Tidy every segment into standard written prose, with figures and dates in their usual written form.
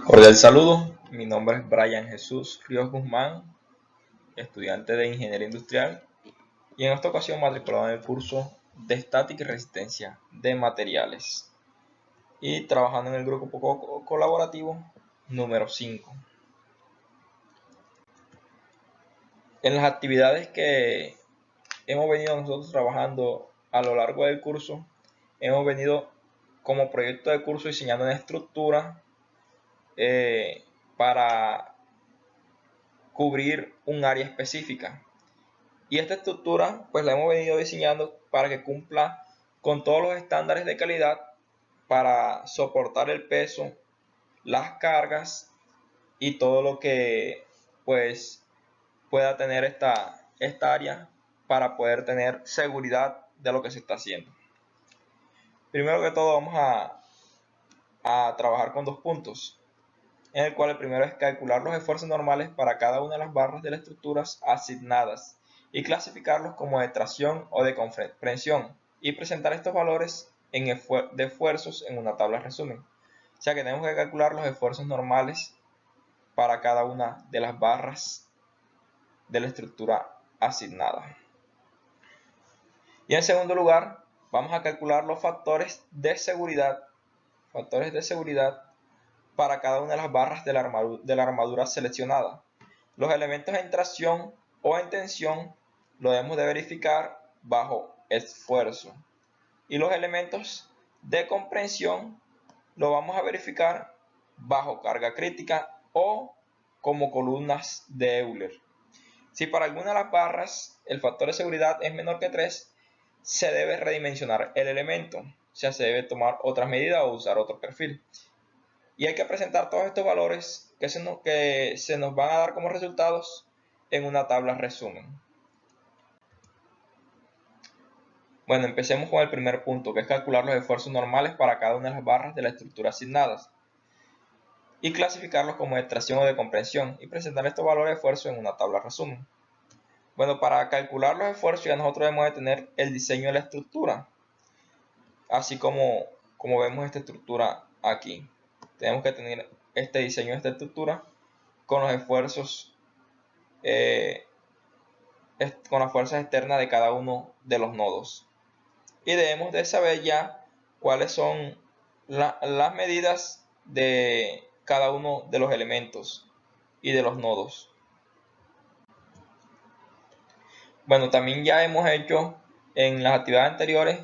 Cordial saludo, mi nombre es Brian Jesús Ríos Guzmán, estudiante de Ingeniería Industrial y en esta ocasión matriculado en el curso de Estática y Resistencia de Materiales y trabajando en el grupo colaborativo número 5. En las actividades que hemos venido nosotros trabajando a lo largo del curso, hemos venido como proyecto de curso diseñando una estructura para cubrir un área específica. Y esta estructura pues la hemos venido diseñando para que cumpla con todos los estándares de calidad para soportar el peso, las cargas y todo lo que pues pueda tener esta área para poder tener seguridad de lo que se está haciendo. Primero que todo vamos a trabajar con dos puntos, en el cual el primero es calcular los esfuerzos normales para cada una de las barras de las estructuras asignadas y clasificarlos como de tracción o de comprensión y presentar estos valores de esfuerzos en una tabla de resumen. O sea que tenemos que calcular los esfuerzos normales para cada una de las barras de la estructura asignada. Y en segundo lugar, vamos a calcular los factores de seguridad para cada una de las barras de la armadura seleccionada. Los elementos en tracción o en tensión lo debemos de verificar bajo esfuerzo. Y los elementos de comprensión lo vamos a verificar bajo carga crítica o como columnas de Euler. Si para alguna de las barras el factor de seguridad es menor que 3, se debe redimensionar el elemento. O sea, se debe tomar otras medidas o usar otro perfil. Y hay que presentar todos estos valores que se nos van a dar como resultados en una tabla resumen. Bueno, empecemos con el primer punto, que es calcular los esfuerzos normales para cada una de las barras de la estructura asignadas y clasificarlos como de tracción o de comprensión y presentar estos valores de esfuerzo en una tabla resumen. Bueno, para calcular los esfuerzos ya nosotros debemos de tener el diseño de la estructura, así como vemos esta estructura aquí. Tenemos que tener este diseño de esta estructura con los esfuerzos, con las fuerzas externas de cada uno de los nodos. Y debemos de saber ya cuáles son las medidas de cada uno de los elementos y de los nodos. Bueno, también ya hemos hecho en las actividades anteriores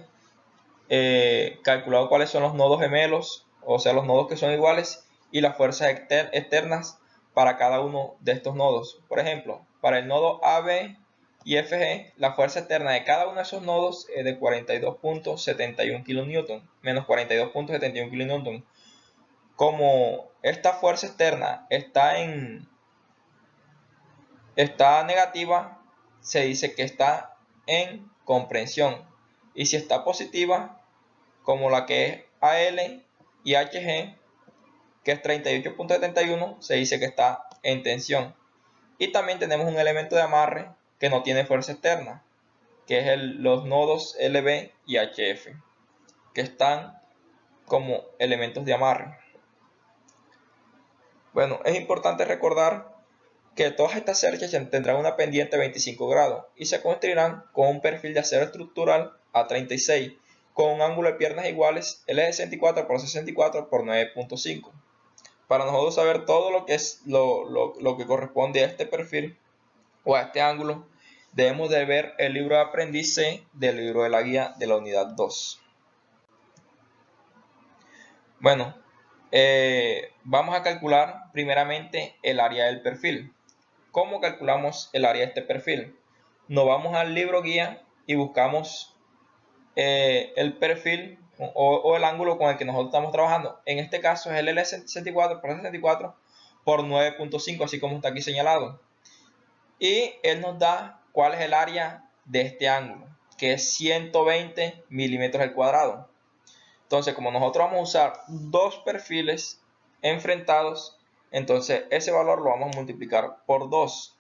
calculado cuáles son los nodos gemelos, o sea, los nodos que son iguales y las fuerzas externas para cada uno de estos nodos. Por ejemplo, para el nodo AB y FG, la fuerza externa de cada uno de esos nodos es de 42.71 kN, menos 42.71 kN. Como esta fuerza externa está negativa, se dice que está en comprensión. Y si está positiva, como la que es AL y HG, que es 38.71, se dice que está en tensión. Y también tenemos un elemento de amarre que no tiene fuerza externa, que es los nodos LB y HF, que están como elementos de amarre. Bueno, es importante recordar que todas estas cerchas tendrán una pendiente de 25 grados y se construirán con un perfil de acero estructural A36 con un ángulo de piernas iguales L64 por 64 por 9.5. Para nosotros saber todo lo que es lo que corresponde a este perfil o a este ángulo, debemos de ver el libro de aprendiz C del libro de la guía de la unidad 2. Bueno, vamos a calcular primeramente el área del perfil. ¿Cómo calculamos el área de este perfil? Nos vamos al libro guía y buscamos el perfil o el ángulo con el que nosotros estamos trabajando. En este caso es el L64 por 64 por 9.5, así como está aquí señalado. Y él nos da cuál es el área de este ángulo, que es 120 milímetros al cuadrado. Entonces, como nosotros vamos a usar dos perfiles enfrentados, entonces ese valor lo vamos a multiplicar por 2.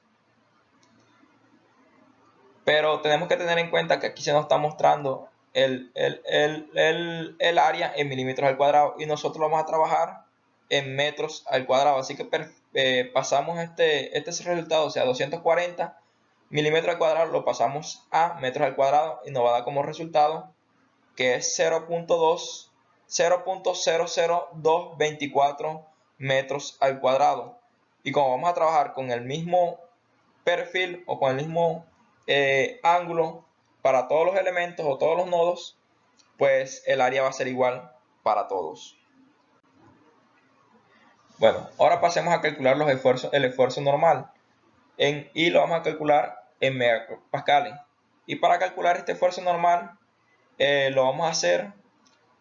Pero tenemos que tener en cuenta que aquí se nos está mostrando el área en milímetros al cuadrado y nosotros lo vamos a trabajar en metros al cuadrado. Así que pasamos este resultado, o sea, 240 milímetros al cuadrado, lo pasamos a metros al cuadrado y nos va a dar como resultado que es 0.00224 metros al cuadrado. Y como vamos a trabajar con el mismo perfil o con el mismo ángulo para todos los elementos o todos los nodos, pues el área va a ser igual para todos. Bueno, ahora pasemos a calcular el esfuerzo normal y lo vamos a calcular en megapascales. Y para calcular este esfuerzo normal lo vamos a hacer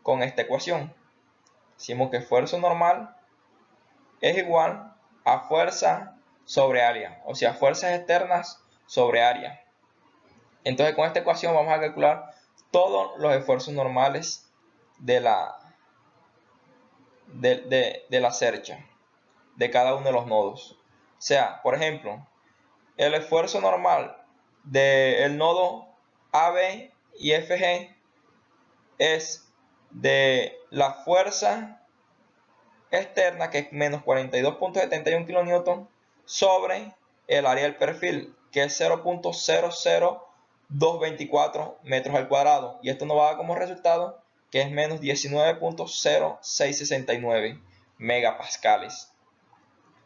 con esta ecuación. Decimos que esfuerzo normal es igual a fuerza sobre área, o sea, fuerzas externas sobre área. Entonces con esta ecuación vamos a calcular todos los esfuerzos normales de la cercha, de cada uno de los nodos. O sea, por ejemplo, el esfuerzo normal del nodo AB y FG es de la fuerza externa, que es menos 42.71 kN, sobre el área del perfil, que es 0.00224 metros al cuadrado. Y esto nos va a dar como resultado que es menos 19.0669 megapascales.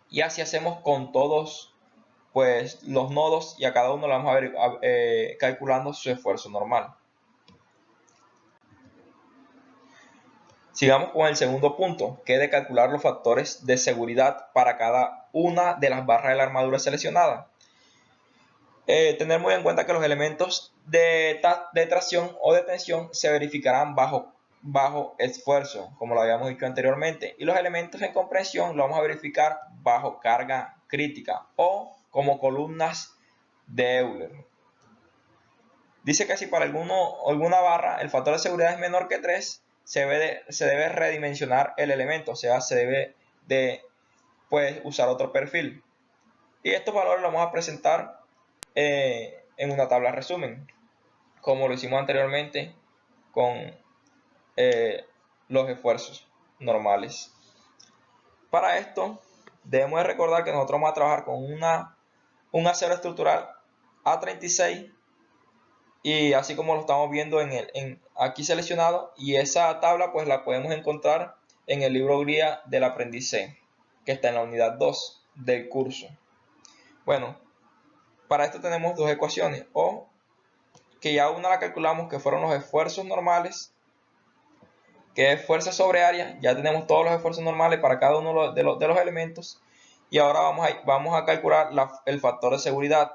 Y así hacemos con todos pues los nodos, y a cada uno le vamos a ver calculando su esfuerzo normal. Sigamos con el segundo punto, que es de calcular los factores de seguridad para cada una de las barras de la armadura seleccionada. Tener muy en cuenta que los elementos de tracción o de tensión se verificarán bajo esfuerzo, como lo habíamos dicho anteriormente, y los elementos en comprensión lo vamos a verificar bajo carga crítica o como columnas de Euler. Dice que si para alguna barra el factor de seguridad es menor que 3, se debe redimensionar el elemento, o sea, se debe de usar otro perfil. Y estos valores los vamos a presentar en una tabla resumen, como lo hicimos anteriormente con los esfuerzos normales. Para esto debemos de recordar que nosotros vamos a trabajar con un acero estructural A36, y así como lo estamos viendo aquí seleccionado, y esa tabla pues la podemos encontrar en el libro guía del aprendiz C, que está en la unidad 2 del curso. Bueno, para esto tenemos dos ecuaciones, o que ya una la calculamos, que fueron los esfuerzos normales, que es fuerza sobre área. Ya tenemos todos los esfuerzos normales para cada uno de los elementos, y ahora vamos a calcular el factor de seguridad,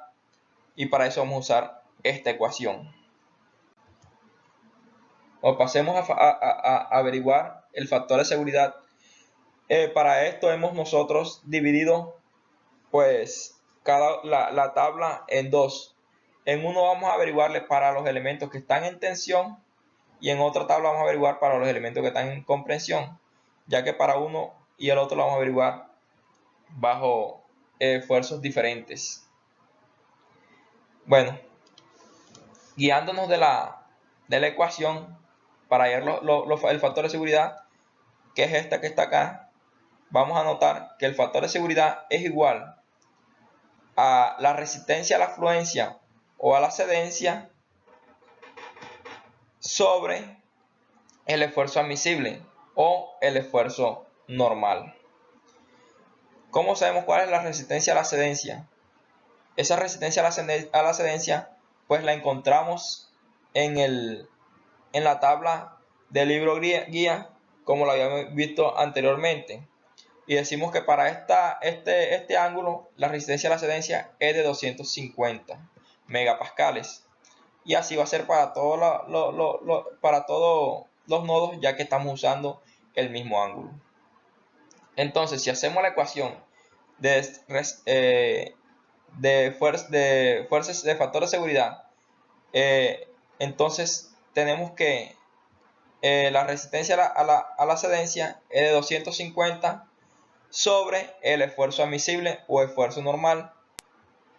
y para eso vamos a usar esta ecuación. O pasemos a averiguar el factor de seguridad. Para esto hemos nosotros dividido pues la tabla en dos. En uno vamos a averiguarle para los elementos que están en tensión, y en otra tabla vamos a averiguar para los elementos que están en comprensión, ya que para uno y el otro lo vamos a averiguar bajo esfuerzos diferentes. Bueno, guiándonos de la ecuación para hallar el factor de seguridad, que es esta que está acá, vamos a notar que el factor de seguridad es igual a la resistencia a la fluencia o a la cedencia sobre el esfuerzo admisible o el esfuerzo normal. ¿Cómo sabemos cuál es la resistencia a la cedencia? Esa resistencia a la cedencia pues la encontramos en la tabla del libro guía, como lo habíamos visto anteriormente. Y decimos que para este ángulo la resistencia a la cedencia es de 250 megapascales. Y así va a ser para todos los nodos, ya que estamos usando el mismo ángulo. Entonces, si hacemos la ecuación de fuerzas de factor de seguridad, entonces tenemos que la resistencia a la cedencia es de 250 sobre el esfuerzo admisible o esfuerzo normal,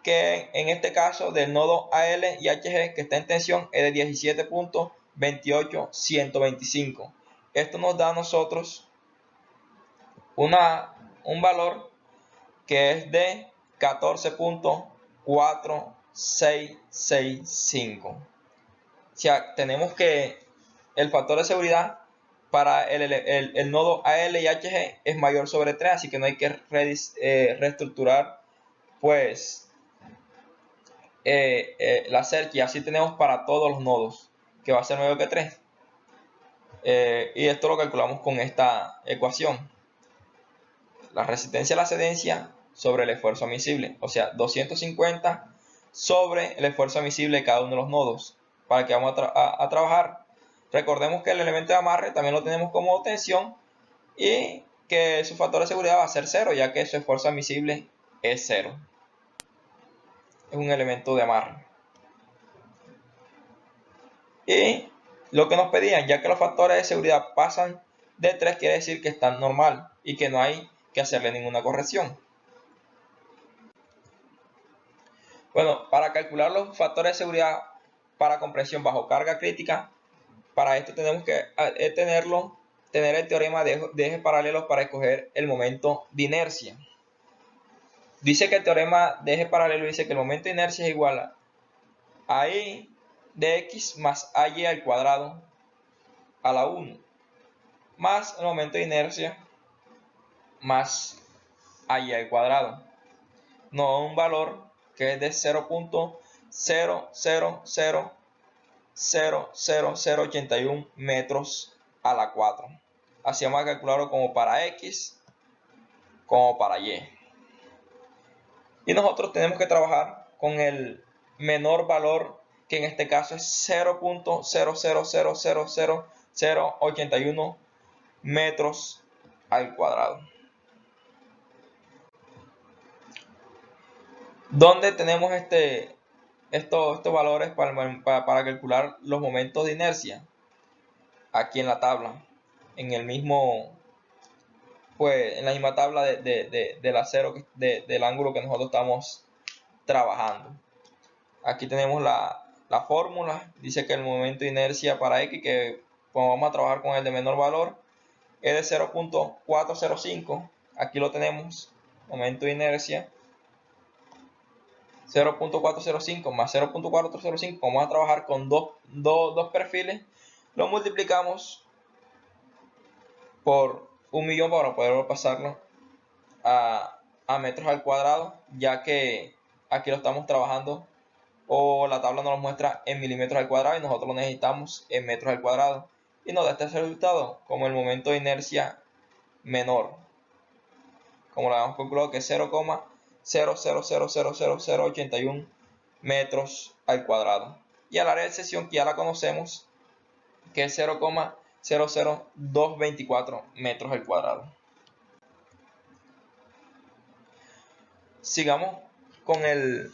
que en este caso del nodo AL y HG que está en tensión es de 17.28125. Esto nos da a nosotros un valor que es de 14.4665. O sea, tenemos que el factor de seguridad para el nodo AL y HG es mayor sobre 3, así que no hay que reestructurar pues la search, y así tenemos para todos los nodos, que va a ser mayor que 3. Y esto lo calculamos con esta ecuación. La resistencia a la excedencia sobre el esfuerzo admisible, o sea, 250 sobre el esfuerzo admisible de cada uno de los nodos. Para que vamos a trabajar, recordemos que el elemento de amarre también lo tenemos como tensión y que su factor de seguridad va a ser 0, ya que su esfuerzo admisible es 0. Es un elemento de amarre. Y lo que nos pedían, ya que los factores de seguridad pasan de 3, quiere decir que están normal y que no hay que hacerle ninguna corrección. Bueno, para calcular los factores de seguridad para compresión bajo carga crítica, para esto tenemos que tener el teorema de ejes paralelos para escoger el momento de inercia. Dice que el teorema de eje paralelo dice que el momento de inercia es igual a I de x más AY al cuadrado a la 1, más el momento de inercia más AY al cuadrado. No, un valor que es de 0.0000081 metros a la 4. Así vamos a calcularlo como para X, como para Y. Y nosotros tenemos que trabajar con el menor valor, que en este caso es 0.0000081 metros al cuadrado. ¿Dónde tenemos estos valores para calcular los momentos de inercia? Aquí en la tabla, en la misma tabla del acero, del ángulo que nosotros estamos trabajando. Aquí tenemos la fórmula. Dice que el momento de inercia para X, que como vamos a trabajar con el de menor valor, es de 0.405. Aquí lo tenemos, momento de inercia 0.405 más 0.405. Vamos a trabajar con dos perfiles. Lo multiplicamos por 1.000.000 para poder pasarlo a metros al cuadrado, ya que aquí lo estamos trabajando, o la tabla nos lo muestra en milímetros al cuadrado y nosotros lo necesitamos en metros al cuadrado, y nos da este resultado como el momento de inercia menor, como lo habíamos calculado, que es 0.0000081 metros al cuadrado, y al área de sección, que ya la conocemos, que es 0.00224 metros al cuadrado. Sigamos con el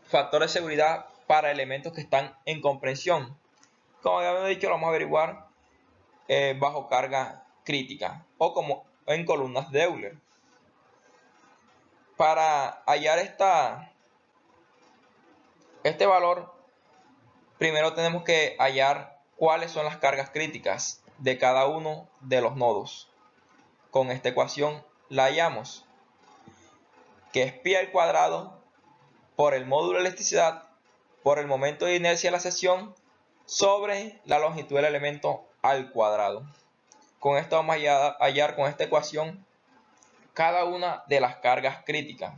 factor de seguridad para elementos que están en comprensión. Como ya habíamos dicho, lo vamos a averiguar bajo carga crítica o como en columnas de Euler. Para hallar este valor, primero tenemos que hallar cuáles son las cargas críticas de cada uno de los nodos. Con esta ecuación la hallamos, que es pi al cuadrado por el módulo de elasticidad por el momento de inercia de la sección sobre la longitud del elemento al cuadrado. Con esto vamos a hallar con esta ecuación cada una de las cargas críticas.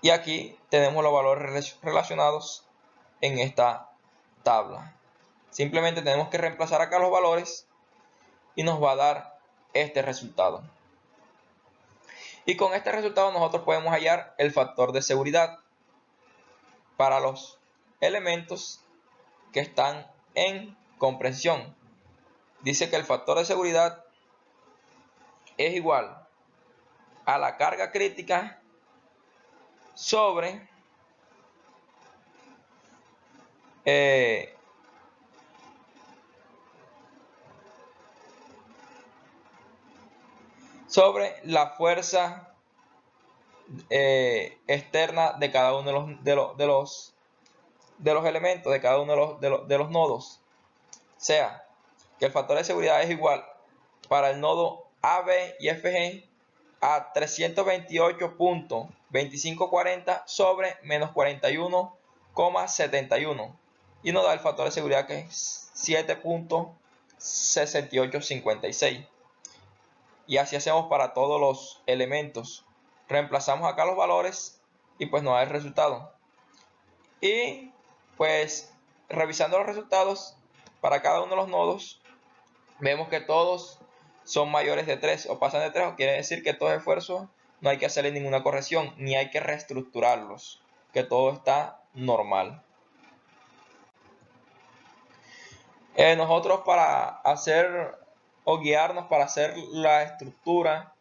Y aquí tenemos los valores relacionados en esta tabla. Simplemente tenemos que reemplazar acá los valores y nos va a dar este resultado. Y con este resultado nosotros podemos hallar el factor de seguridad para los elementos que están en comprensión. Dice que el factor de seguridad es igual a la carga crítica sobre la fuerza externa de cada uno de los elementos, de cada uno de los nodos. O sea, que el factor de seguridad es igual para el nodo AB y FG a 328.2540 sobre menos 41,71 y nos da el factor de seguridad que es 7.6856. Y así hacemos para todos los elementos. Reemplazamos acá los valores y pues nos da el resultado. Y pues revisando los resultados para cada uno de los nodos, vemos que todos son mayores de 3 o pasan de 3, o quiere decir que estos esfuerzos no hay que hacerle ninguna corrección ni hay que reestructurarlos, que todo está normal. Nosotros para hacer o guiarnos para hacer la estructura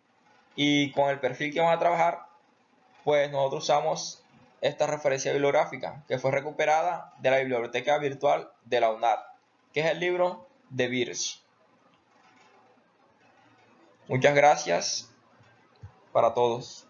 y con el perfil que vamos a trabajar, pues nosotros usamos esta referencia bibliográfica que fue recuperada de la biblioteca virtual de la UNAD, que es el libro de Birch. Muchas gracias para todos.